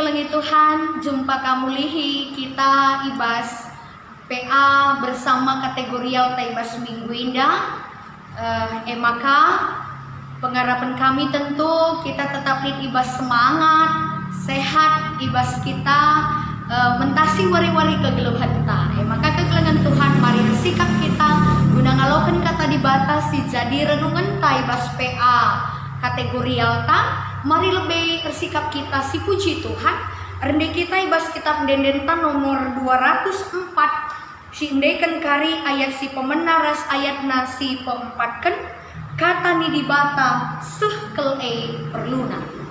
kekelengi Tuhan, jumpa kamu lihi kita ibas PA bersama kategorial taibas minggu indah. Maka pengharapan kami tentu kita tetap ibas semangat, sehat ibas kita mentasi wari-wari kegeluhan ta. Maka kekelengan Tuhan mari sikap kita guna ngalokan kata dibatasi jadi renungan taibas PA kategorial ta. Mari lebih bersikap kita si puji Tuhan. Rendah kita ibas kitab Dendentan nomor 204. Si indekan kari ayat si pemenaras ayat nasi peempatkan. Kata ni dibata sehkel perluna.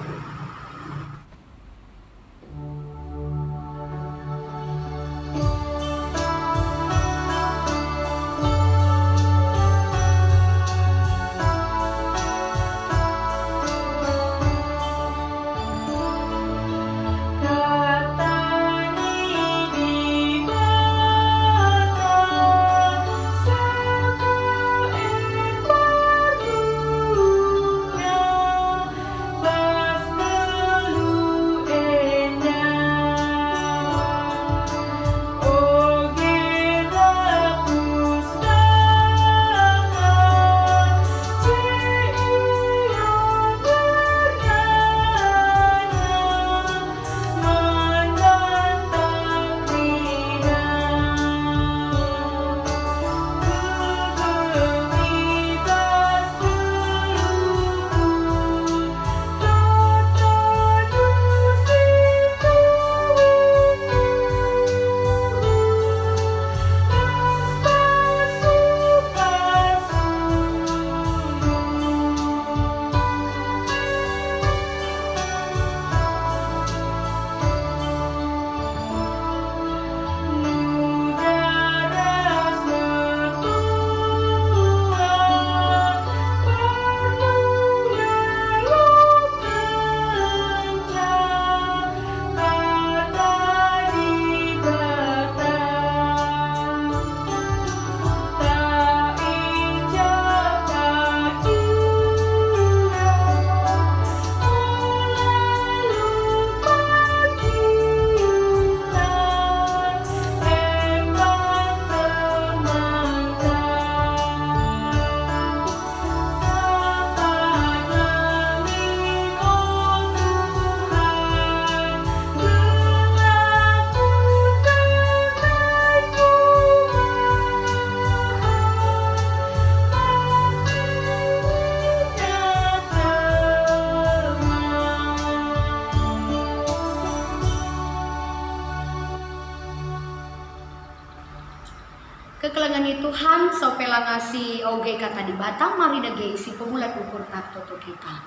Kekelengan Tuhan sopela ngasih oge kata di batang mari dage si pemulat ukur toto kita.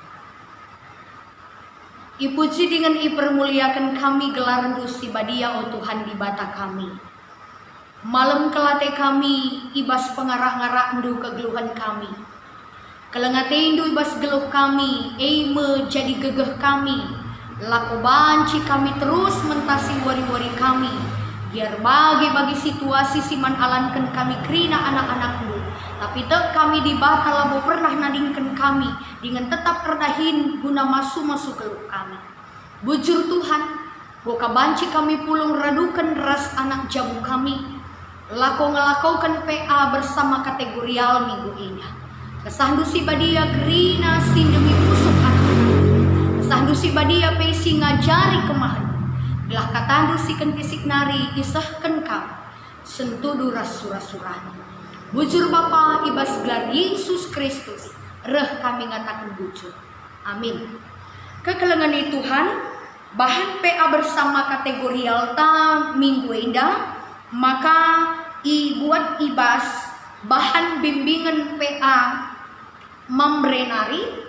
Ipuji dengan ipermuliakan kami gelar si badia o Tuhan di bata kami. Malam kelate kami ibas pengarak-ngarak ndu kegeluhan kami. Kelengate indu ibas geluh kami, eime jadi gegeh kami. Lako banci kami terus mentasi wari-wari kami. Biar bagi situasi siman alankan kami krina anak-anak lu. Tapi tek kami di bata labo pernah nadingkan kami dengan tetap redahin guna masuk keluh kami. Bujur Tuhan, boka banci kami pulung radukan ras anak jabu kami. Ngelakaukan PA bersama kategorial minggu ini. Kesahdu si badia krina sindemi pusuk anak-anak. Kesahdu si badia pesi ngajari kemahan. Belah katandu si kentisik nari isahkan kau sentuh duras surah-surahnya. Bujur Bapa ibas gelar Yesus Kristus reh kami ngatakan bujur. Amin. Kekelengan Tuhan bahan PA bersama kategorial ta minggu indah. Maka buat ibas bahan bimbingan PA membrenari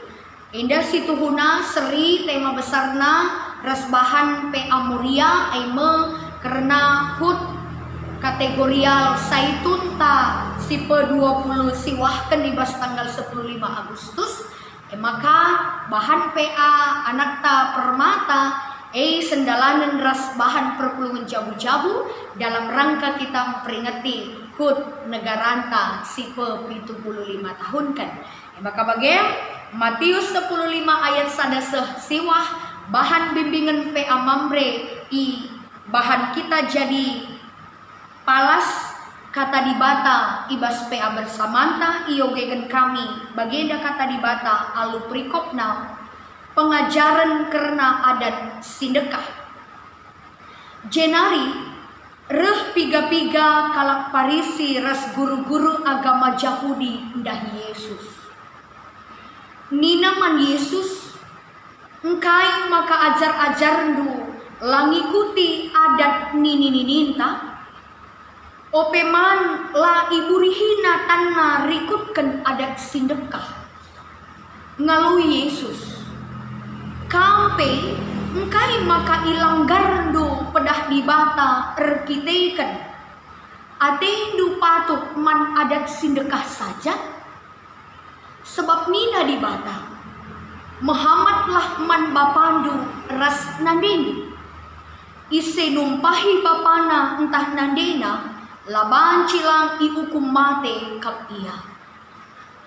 indah situhuna seri tema besarna ras bahan PA Muria aime karena hut kategorial saitun ta sipe 20 siwahkan ibas tanggal 15 Agustus. Maka bahan PA anak ta permata sendalanan ras bahan perpulungan jabu-jabu dalam rangka kita memperingati hut negaranta sipe 75 tahun kan. Maka bagian Matius 15 ayat sadaseh siwah bahan bimbingan PA Mambre i bahan kita jadi palas kata di bata ibas PA bersamanta iogegen kami bagenda kata di bata alu prikopna pengajaran karena adat sindekah jenari reh piga-piga kalak parisi ras guru-guru agama Yahudi ndah Yesus ninaman Yesus engkai maka ajar-ajar ndu langikuti adat nini-nininta opeman la iburihina tanna rikutkan adat sindekah ngalui Yesus kampe engkai maka ilanggar ndu pedah di bata erkiteikan ade ndu patuk man adat sindekah saja sebab nina di bata Muhammad lah man bapandu ras nandeni ise numpahi bapana entah nandena laban cilang iukum mate kap ia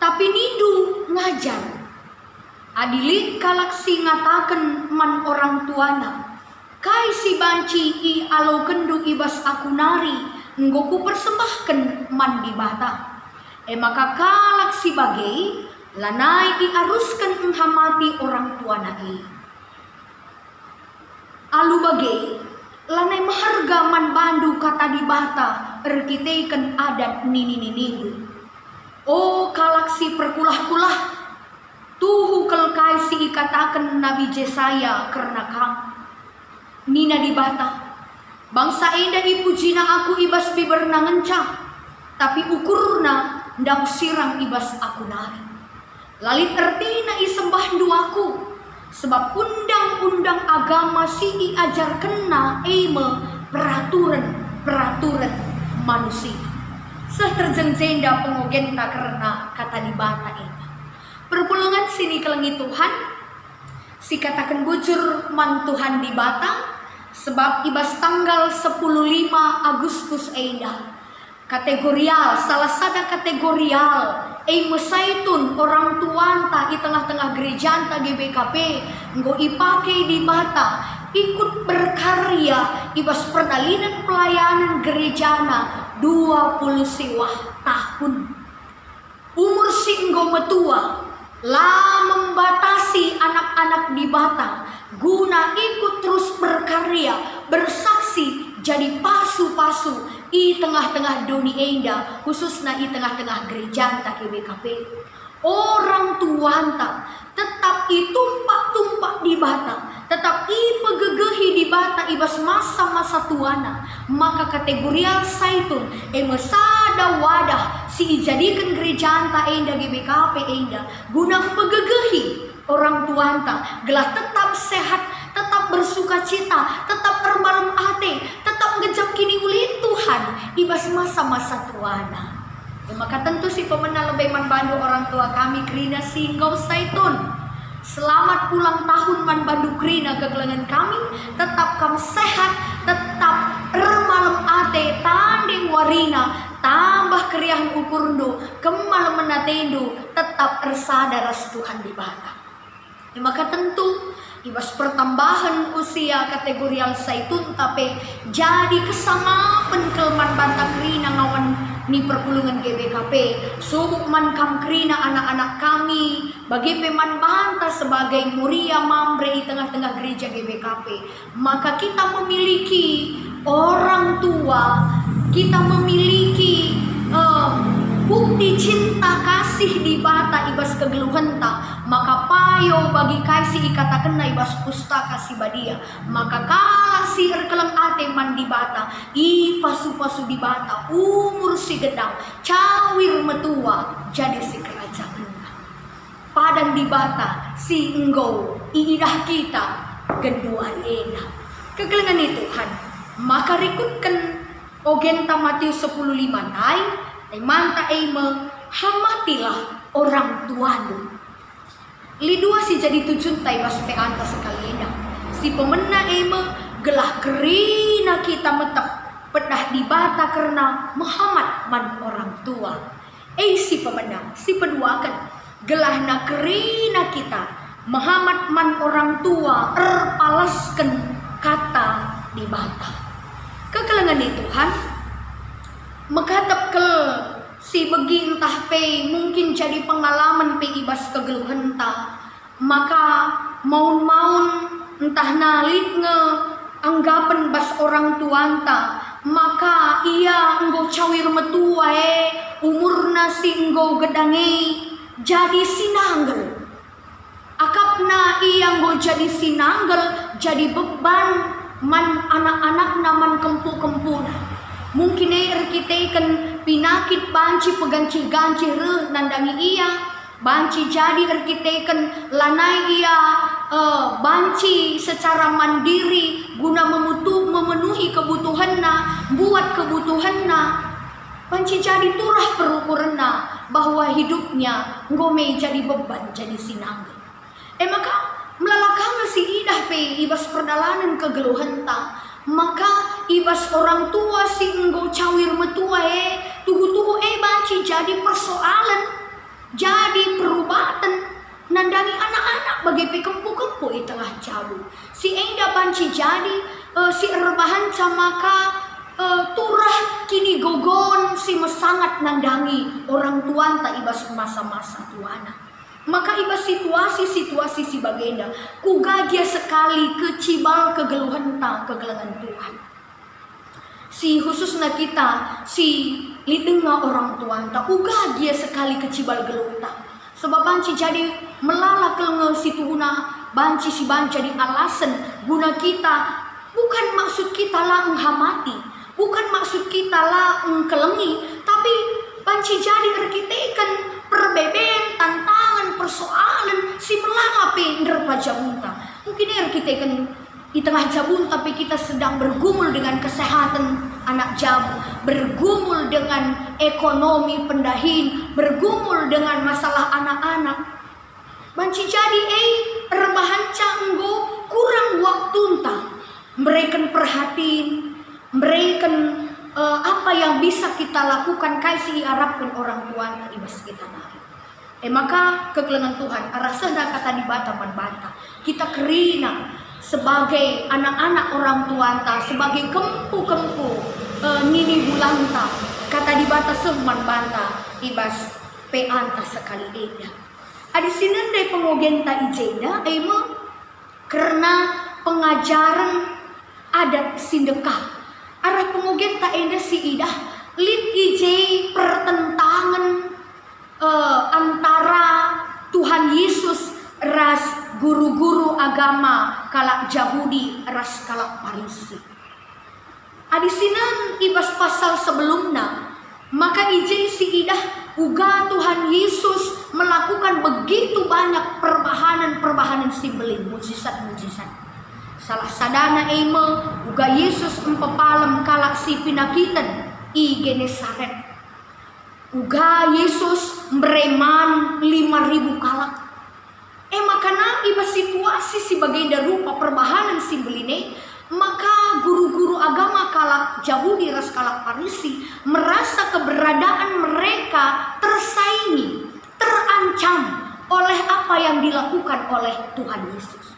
tapi nindu ngajar adilit kalaksi ngataken man orang tuana kai si banci i alo kendu ibas aku nari nggoku persembahkan man di bata maka kalaksi bagai lanai diaruskan menghamati orang tuana alu bagai lanai maharga man bandu kata di bata erkiteikan adat nini-ninindu oh kalaksi perkulah-kulah tuhu kelkai si ikatakan Nabi Jesaya karena kang nina di bata bangsa enda ipujina aku ibas biberna ngencah tapi ukurna ndang sirang ibas aku nari lalit ertina isembah aku sebab undang-undang agama si ajar kena eme peraturan manusia seterjengjenda pengogenta karena kata di bata ini perpulungan sini kelengi Tuhan si katakan bujur man Tuhan di bata sebab ibas tanggal 15 Agustus eda kategorial salah sada kategorial mesaitun orang tuanta di tengah-tengah gereja anta GBKP nggo ipake di bata ikut berkarya ibas perdalinan pelayanan gerejana 20 sewah tahun umur si nggo metua lah membatasi anak-anak di bata guna ikut terus berkarya bersaksi jadi pasu-pasu i tengah-tengah dunia enda khususnya i tengah-tengah gereja anta GBKP orang tuanta tetap itumpak-tumpak di bata tetap i pegegehi di bata ibas masa-masa tuana maka kategorial saitun mesada wadah si jadikan gereja anta enda GBKP enda guna pegegehi orang tuanta gelah tetap sehat tetap bersuka cita tetap ermalem ate tetap ngejam kini ulin Tuhan ibas masa-masa tuana maka tentu si pemenang lebih man bandu orang tua kami krina singgau saitun selamat ulang tahun man bandu krina kegelengan kami tetap kamu sehat tetap ermalem ate tanding warina tambah keriahan ukurndo kemalem menatendo tetap ersadaras Tuhan di bata maka tentu ibas pertambahan usia kategorial saitun tapi jadi kesama penkelman bantang krina ngawan ni perpulungan GBKP subuk man kam krina anak-anak kami bagi peman banta sebagai muria mambre di tengah-tengah gereja GBKP maka kita memiliki orang tua kita memiliki bukti cinta kasih di bata ibas kegeluhenta maka payo bagi kasih ikatakan na ibas pustaka si badia maka kala si erkeleng ate man di bata i pasu-pasu di bata umur si gedang cawir metua jadi si kerajaan padang di bata si enggo iidah kita gedua ena kegelengan itu Tuhan maka rikutkan ogenta Matius 10:5 nai manta eime hamatilah orang tuanu lidua si jadi tujun tai bas pe anta sekalian si pemena eime gelah kerina kita metah pedah di bata karena Muhammad man orang tua si pemena si peduakan gelah na kerina kita Muhammad man orang tua palaskan kata di bata. Kekelengan di Tuhan mekatap ke si begi entah pe mungkin jadi pengalaman pe ibas kegeluhan ta, maka maun-maun entah nalit nge anggapan bas orang tuanta, maka ia enggo cawir metua umurna si enggo gedange jadi sinanggel. Akapna ia enggo jadi sinanggel, jadi beban man anak-anak naman kempu-kempuna. Mungkin kita kan pinakit banci pegancih-gancih nandangi ia, banci jadi kita kan lanai ia banci secara mandiri guna memenuhi kebutuhanna, buat kebutuhanna. Banci jadi turah perukuranna bahwa hidupnya ngome jadi beban, jadi sinanggel. Maka melalakang si idah pe ibas perdalanan kegeluhan ta, maka ibas orang tua si enggo cawir metua tuhu-tuhu banci jadi persoalan, jadi perubatan nandangi anak-anak bagi pe kempu-kempu tengah jabu. Si enda banci jadi si rebahan maka turah kini gogon si mesangat nandangi orang tua ta ibas masa-masa tuana. Maka ibas situasi si bagenda kugagia sekali kecibal kegeluhan ta kegelangan Tuhan. Si khususnya kita si lidenga orang tua ta ugagia sekali kecibal geluh ta. Sebab banci jadi melalak kelenge si tuhuna, banci si banci jadi alasan guna kita, bukan maksud kita lah menghamati, bukan maksud kita lah kelengi, tapi banci jadi erkitekan perbeben, tantangan, persoalan si melalapi nerpa jabunta. Mungkin kita kan di tengah jabun tapi kita sedang bergumul dengan kesehatan anak jabu, bergumul dengan ekonomi pendahin, bergumul dengan masalah anak-anak. Banci jadi rebahan canggo kurang waktu entah mereka perhatiin, mereka apa yang bisa kita lakukan kasih harapkan orang tua ibas kita nahi. Maka kekelengan Tuhan arasana kata di bata man bata kita kerina sebagai anak-anak orang tua sebagai kempu-kempu nini bulanta kata di bata seman bata ibas pe anta sekali eda. Adi sinendai pengogenta ijeda karena pengajaran adat sindekah arah pengogenta eda si idah lit ijei pertentangan antara Tuhan Yesus ras guru-guru agama kalak Yahudi ras kalak Parisi. Adisinan ibas pasal sebelumnya maka ijei si idah uga Tuhan Yesus melakukan begitu banyak perbahanan simbelin mujizat-mujizat. Salah sadana uga Yesus empepalem kalak si pinakitan i Genesaret. Uga Yesus mereman 5.000 kalak. Makana iba situasi si bagenda rupa perbahanan simbeline, maka guru-guru agama kalak Yahudi ras kalak Parisi merasa keberadaan mereka tersaingi, terancam oleh apa yang dilakukan oleh Tuhan Yesus.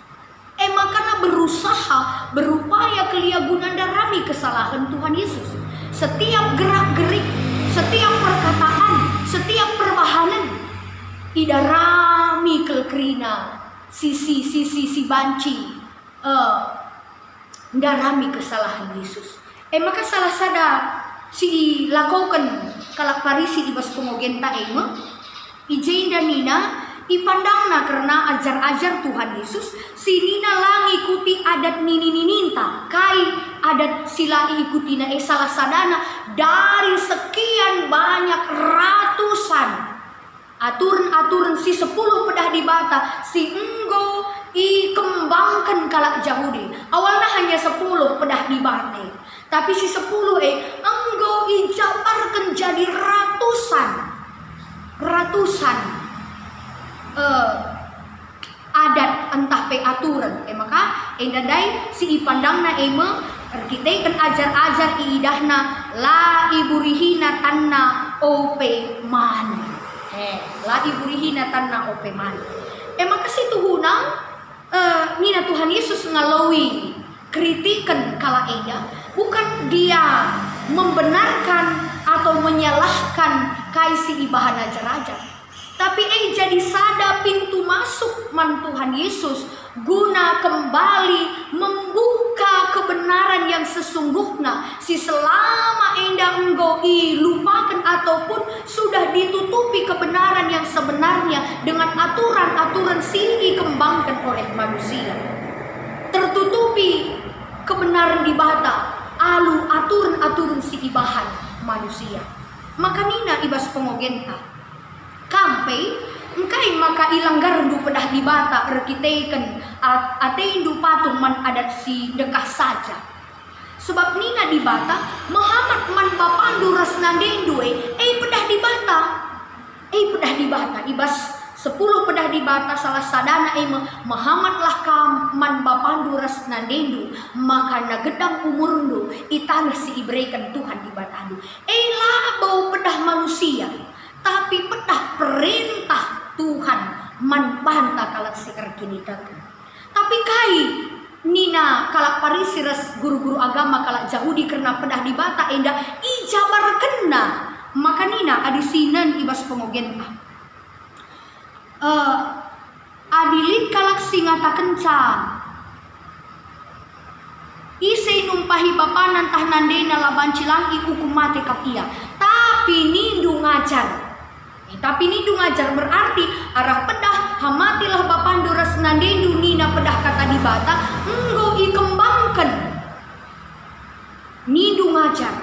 Makana berusaha, berupaya kelia gunandarami kesalahan Tuhan Yesus. Setiap gerak-gerik, setiap perkataan, setiap perbahanan idarami kelkrina si banci darami kesalahan Yesus. Maka salah sada si lakukan kalak Parisi ibas pengogenta ijain dan nina ipandangna karena ajar-ajar Tuhan Yesus si nina lang ikuti adat nini-nininta kai adat sila ikutina salah sadana dari sekian banyak ratusan aturan-aturan si 10 pedah di bata si enggo ikembangkan kalak Yahudi. Awalnya hanya 10 pedah di bata, tapi si 10 enggo ijabarkan jadi ratusan adat entah pe aturan. Maka endadai si ipandangna kita kan ajar-ajar idahna la iburihina tanna ope man. La iburihina tanna ope man. Maka situ hunang nina Tuhan Yesus ngalawi kritikan kala eda, bukan dia membenarkan atau menyalahkan kaisi ibahan ajar-ajar, tapi jadi sada pintu masuk man Tuhan Yesus guna kembali membuka kebenaran yang sesungguhnya. Si selama enda engkau lupakan ataupun sudah ditutupi kebenaran yang sebenarnya dengan aturan-aturan si kembangkan oleh manusia, tertutupi kebenaran di bata alu aturan-aturan si ibahan manusia. Maka nina ibas pengogenta kampai engkai maka ilanggar du pedah di bata erkiteken ateindu patung man adat si dekah saja. Sebab nina di bata Muhammad man bapandu rasnandendu pedah di bata pedah di bata ibas 10 pedah di bata salah sadana Muhammad lah man bapandu rasnandendu maka nagedang umurundu itanah si ibrekan Tuhan di batandu labau pedah manusia tapi pedah perintah Tuhan man banta kalak si erkinitakan. Tapi kai nina kalak parisiras guru-guru agama kalak Yahudi karena pedah di bata enda ijabar kena, maka nina adisinan ibas pengogenta adilin kalak si ngata kencang isei numpahi bapanan tah nandena laban cilangi hukum mati kapia tapi nindu ngajar. Tapi nindu ngajar berarti arah pedah hamatilah bapandu rasnandendu nina pedah kata di bata enggo ikembangkan nindu ngajar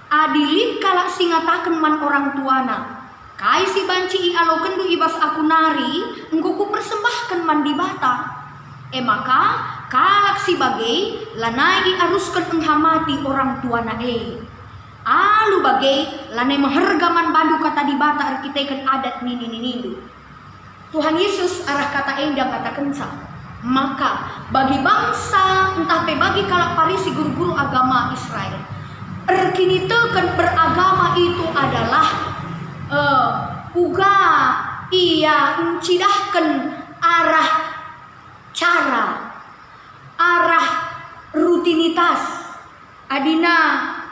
adilin kalak singataken man orang tuana kai si banci alo kendu ibas aku nari enggo ku persembahkan man di bata maka kalak si bagai lanai aruskan enghamati orang tuana alu bagai lanai mehergaman bandu kata di bata arkiteken adat nindu. Tuhan Yesus arah kata endang kata kensa. Maka bagi bangsa entah bagi kalak parisi guru-guru agama Israel erkiniteken beragama itu adalah uga ia mencidahkan arah cara arah rutinitas adina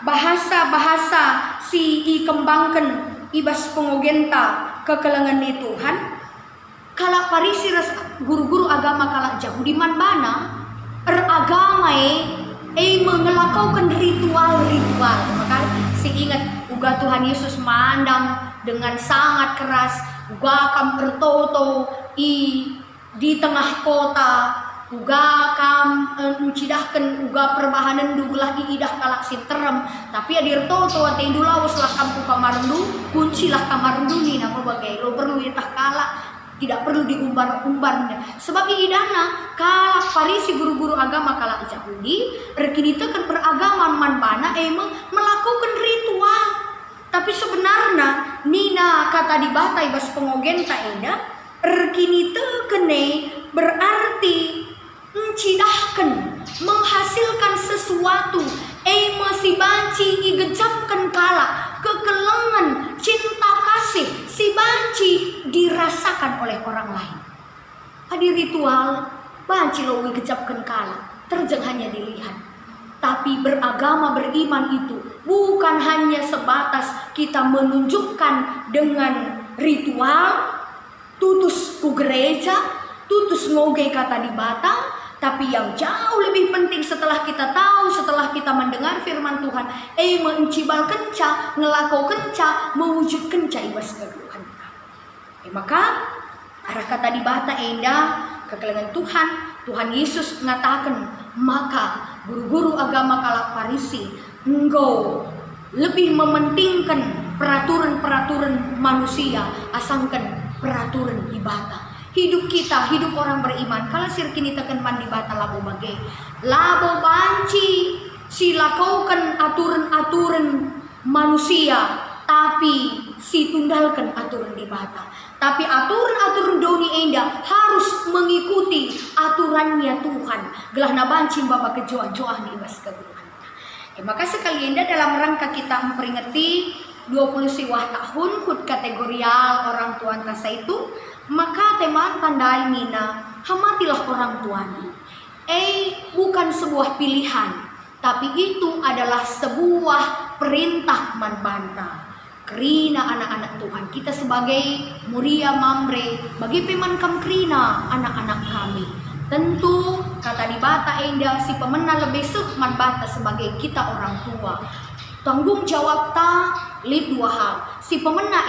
bahasa-bahasa si kembangkan ibas pengogenta kekelengan di Tuhan kalak parisi guru-guru agama kalak Yahudi man bana agama mengelakaukan ritual-ritual. Maka si ingat uga Tuhan Yesus mandang dengan sangat keras uga kam bertoto di tengah kota uga kam mencidahkan uga perbahanan dugelah iidah kalak sinterem tapi adir toto atendu lawas lah kampu kamarundu kuncilah kamarundu ni nama bagai lo perlu itah kalak tidak perlu diumbar-umbarnya sebab iidana kalak parisi guru-guru agama kalak Yahudi erkinitekan beragama man bana melakukan ritual tapi sebenarnya nina kata di bata ibas pengogenta enda erkinitekan berarti mencidahkan menghasilkan sesuatu masih banci igejapkan kala kekelengan cinta kasih si banci dirasakan oleh orang lain di ritual banci lo igejapkan kala terjeng hanya dilihat tapi beragama beriman itu bukan hanya sebatas kita menunjukkan dengan ritual tutus ku gereja tutus ngoge kata di bata tapi yang jauh lebih penting setelah kita tahu, setelah kita mendengar firman Tuhan, mencibal kenca, ngelakau kenca, mewujud kenca ibas kegeluhan. Maka arah kata di bata kekelengan Tuhan Yesus mengatakan, maka guru-guru agama kalak parisi, engkau lebih mementingkan peraturan-peraturan manusia, asangkan peraturan ibadah. Hidup kita, hidup orang beriman kalau sirkini tekan mandi bata labo bagai labo banci silakaukan aturan-aturan manusia tapi si tundalkan aturan di bata tapi aturan-aturan doni enda harus mengikuti aturannya Tuhan gelah na banci baba kejoah-joah nih bas keburuhan maka sekali enda dalam rangka kita memperingati 20 siwah tahun hut kategorial orang tua anta itu, maka teman tandai nina hamatilah orang tuanya. Bukan sebuah pilihan, tapi itu adalah sebuah perintah manbanta. Kerina anak-anak Tuhan, kita sebagai muria mamre, bagi pemankam kerina anak-anak kami. Tentu kata di bata enda si pemena lebih man bata sebagai kita orang tua. Tanggung jawab ta lid dua hal. Si pemena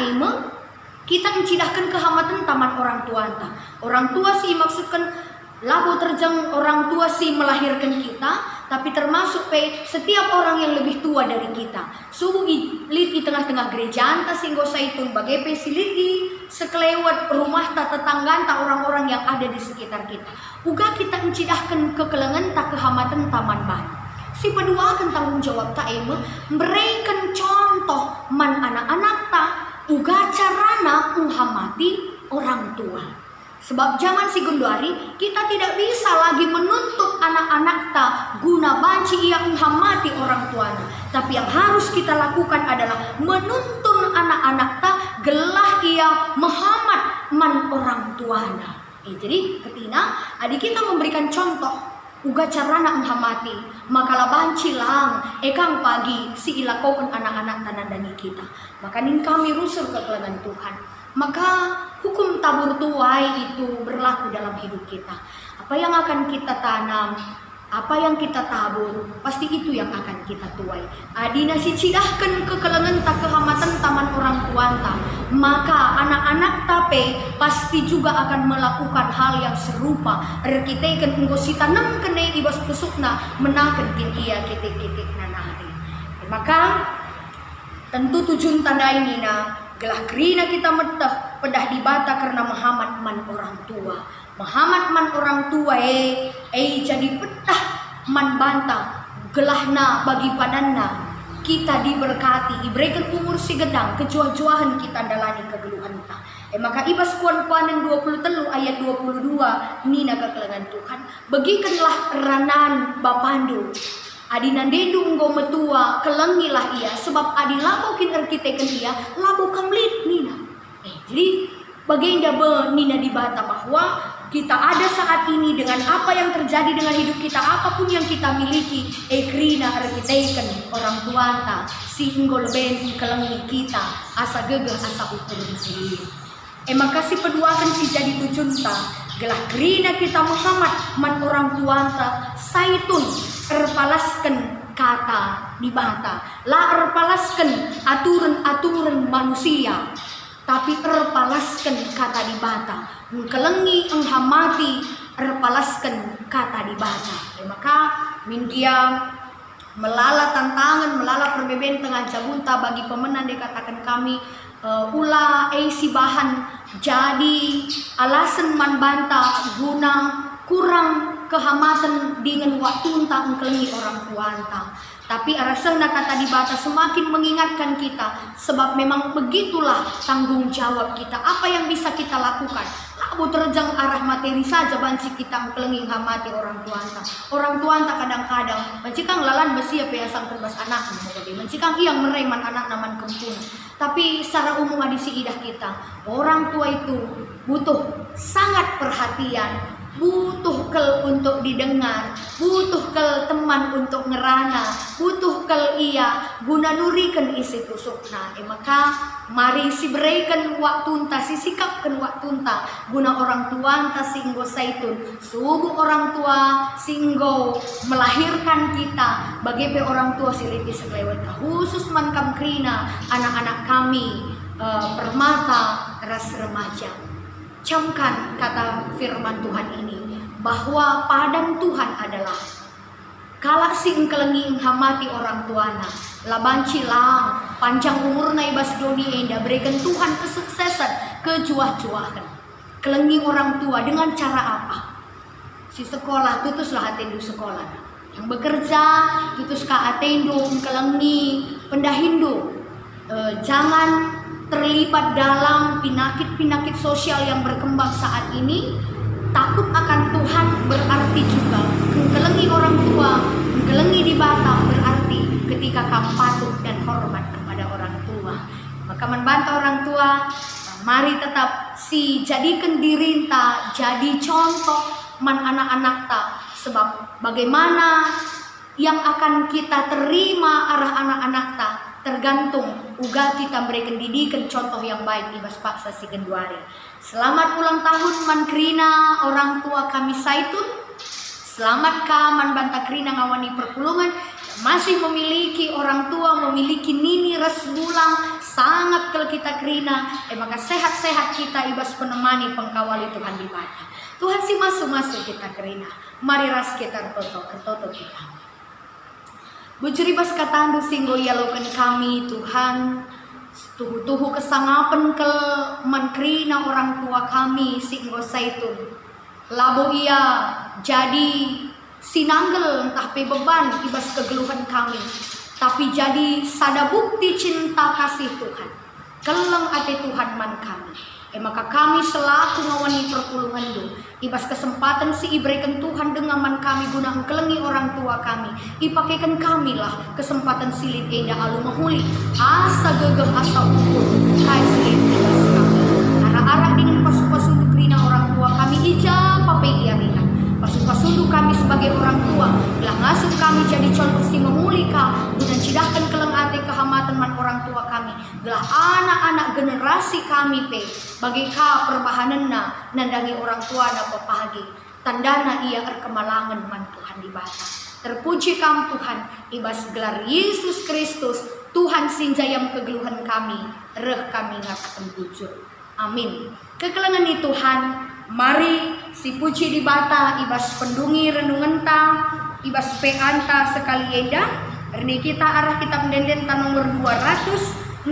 kita mencidahkan kehamatan taman orang tua anta. Orang tua si maksudkan labo terjang orang tua si melahirkan kita, tapi termasuk setiap orang yang lebih tua dari kita. Subuh lid di tengah-tengah gereja anta sehingga saitun bagai silid sekelewat rumah ta tetangga ta orang-orang yang ada di sekitar kita. Uga kita mencidahkan kekelengan ta kehamatan taman ban. Si kedua akan tanggung jawab ta memberikan contoh man anak-anak ta uga carana menghamati orang tua. Sebab zaman si Gunduari kita tidak bisa lagi menuntut anak-anak ta guna banci ia menghamati orang tuanya. Tapi yang harus kita lakukan adalah menuntun anak-anak ta gelah ia menghamat man orang tuanya. Jadi ketina adik kita memberikan contoh uga carana menghamati, makalah banci lang ekang pagi si ilakokan anak-anak tanandani kita. Maka nin kami rusul kekelengan Tuhan. Maka hukum tabur tuai itu berlaku dalam hidup kita. Apa yang akan kita tanam, apa yang kita tabur, pasti itu yang akan kita tuai. Adina si cidahkan kekelengan tak kehamatan taman orang tuanta, maka anak-anak tape pasti juga akan melakukan hal yang serupa. Kita kan si tanam kene ibas pusukna menakan kin ia kitik-kitik nanari. Maka tentu tujuan tanda ini gelah kerina kita metah pedah dibata karena Muhammad man orang tua. Muhammad man orang tua jadi pedah man banta gelahna bagi padanna kita diberkati diberikan umur si gedang kejuah-juahan kita dalani kegeluhan ta. Maka ibas kuan-kuanan 23 ayat 22 nina kekelengan Tuhan bagikanlah ranan bapandu Adina dendu nggo metua kelengilah ia sebab adi labokin arkiteken ia labo kamlit nina. Jadi baginda nina dibata bahwa kita ada saat ini dengan apa yang terjadi dengan hidup kita, apapun yang kita miliki, krina arkiteken orang tuanta si nggo leben kelengi kita asa gegeh asa ukur sendiri. Maka si peduakan si jadi tujunta gelah kerina kita Muhammad man orang tuanta saitun erpalaskan kata dibata la erpalaskan aturan manusia tapi erpalaskan kata dibata kelengi enghamati erpalaskan kata dibata. Maka mindia melala tantangan melala perbeben tengah jabunta bagi pemenang dikatakan kami ula si bahan jadi alasan man banta guna kurang kehamatan dengan waktu entah kelengi orang tua entah. Tapi arasana kata dibata semakin mengingatkan kita sebab memang begitulah tanggung jawab kita. Apa yang bisa kita lakukan? Labu terjang arah materi saja banci kita kelengi hamati orang tua entah. Orang tua entah kadang-kadang mencikang lalan besia peasang terbas anak mencikang yang mereman anak naman kempun. Tapi secara umum adisi idah kita orang tua itu butuh sangat perhatian, butuh kel untuk didengar, butuh kel teman untuk ngerana, butuh kel ia guna nurikan isi tusukna. Maka mari si berikan waktu entah si sikapkan waktu entah guna orang tua entah singgo saitun subuh orang tua singgo melahirkan kita bagi orang tua siliti sekelewat khusus mankam krina anak-anak kami permata ras remaja. Camkan kata firman Tuhan ini bahwa padan Tuhan adalah kalak sing kelengi hamati orang tuana labanci lang panjang umurna ibas doni enda berikan Tuhan kesuksesan kejuah-juahan kelengi orang tua dengan cara apa? Si sekolah tutuslah atendu sekolah, yang bekerja tutus ka atendu kelengi pendahindu jangan terlibat dalam penyakit-penyakit sosial yang berkembang saat ini. Takut akan Tuhan berarti juga mengkelengi orang tua, mengkelengi di bata berarti ketika kamu patuh dan hormat kepada pada orang tua. Maka membantah orang tua, mari tetap si jadikan diri ta jadi contoh man anak-anak ta, sebab bagaimana yang akan kita terima arah anak-anak ta tergantung uga kita berikan didikan contoh yang baik ibas paksa si genduari. Selamat ulang tahun man Krina orang tua kami Saitun. Selamat ka man banta Krina ngawani perpulungan, masih memiliki orang tua, memiliki nini res bulang, sangat kalau kita Krina, maka sehat-sehat kita ibas penemani pengkawali Tuhan di bata. Tuhan si masuk-masuk kita Krina, mari ras kita toto kita. Bujuri bas katandu singgo yalokan kami Tuhan, tuhu kesangapan ke man Krina orang tua kami singgo Saitun. Labo ia jadi sinanggel entah pe beban ibas kegeluhan kami, tapi jadi sada bukti cinta kasih Tuhan keleng ate Tuhan man kami. Maka kami selaku ngawani perpulungan do ibas kesempatan si iberikan Tuhan dengan man kami guna kelengi orang tua kami, ipakaikan kami lah kesempatan silid eda alu mahuli asa gegem asa ukur kai silid ibas kami arah-arah dengan pasu-pasu Krina orang tua kami ija pape iarinan pasu-pasu kami sebagai orang tua belah ngasuh kami jadi contoh si memulika guna cidahkan keleng ate kehamatan man orang tua kami belah anak-anak generasi kami pe bagi ka perbahanenna nandangi orang tua na pepagi tandana ia kemalangan man Tuhan di bata. Terpuji kam Tuhan ibas gelar Yesus Kristus Tuhan sinjayam kegeluhan kami reh kami ngatakan bujur. Amin. Kekelengan di Tuhan, mari si puji di bata ibas pendungi renungan ta ibas peanta sekali eda. Ini kita arah kitab denden nomor 263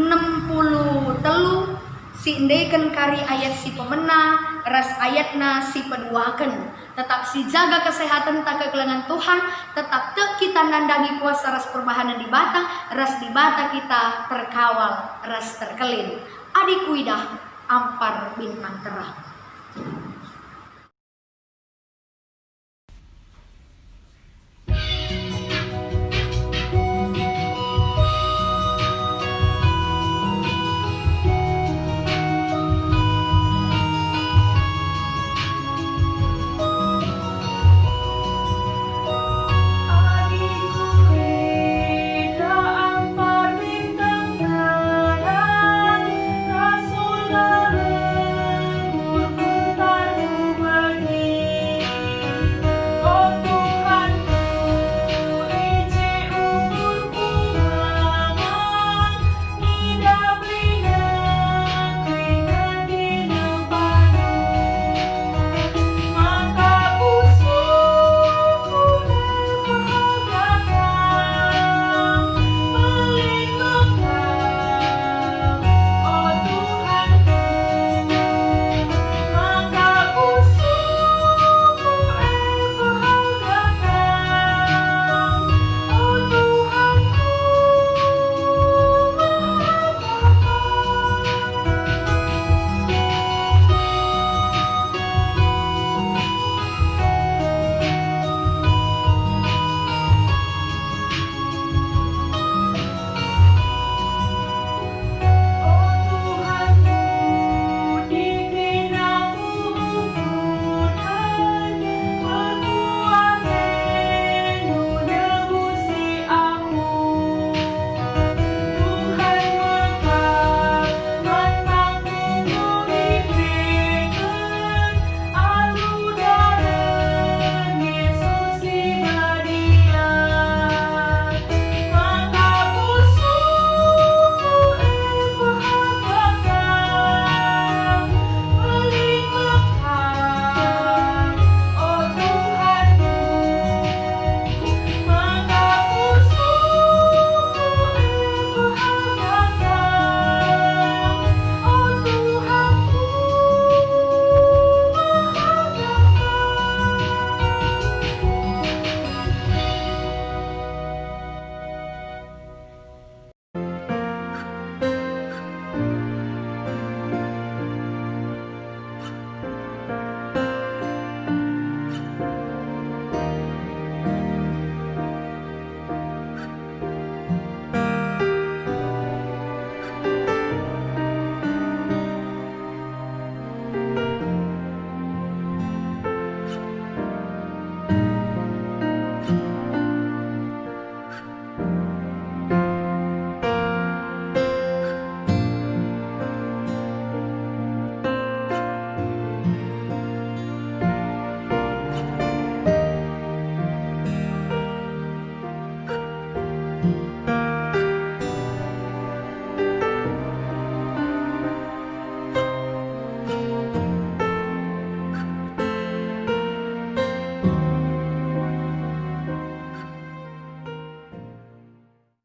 si endeken kari ayat si pemena ras ayatna si peduaken. Tetap si jaga kesehatan tak kekelengan Tuhan, tetap kita nandangi kuasa ras perbahanan di bata, ras di bata kita terkawal ras terkelin. Adik kuidah ampar bintang terang.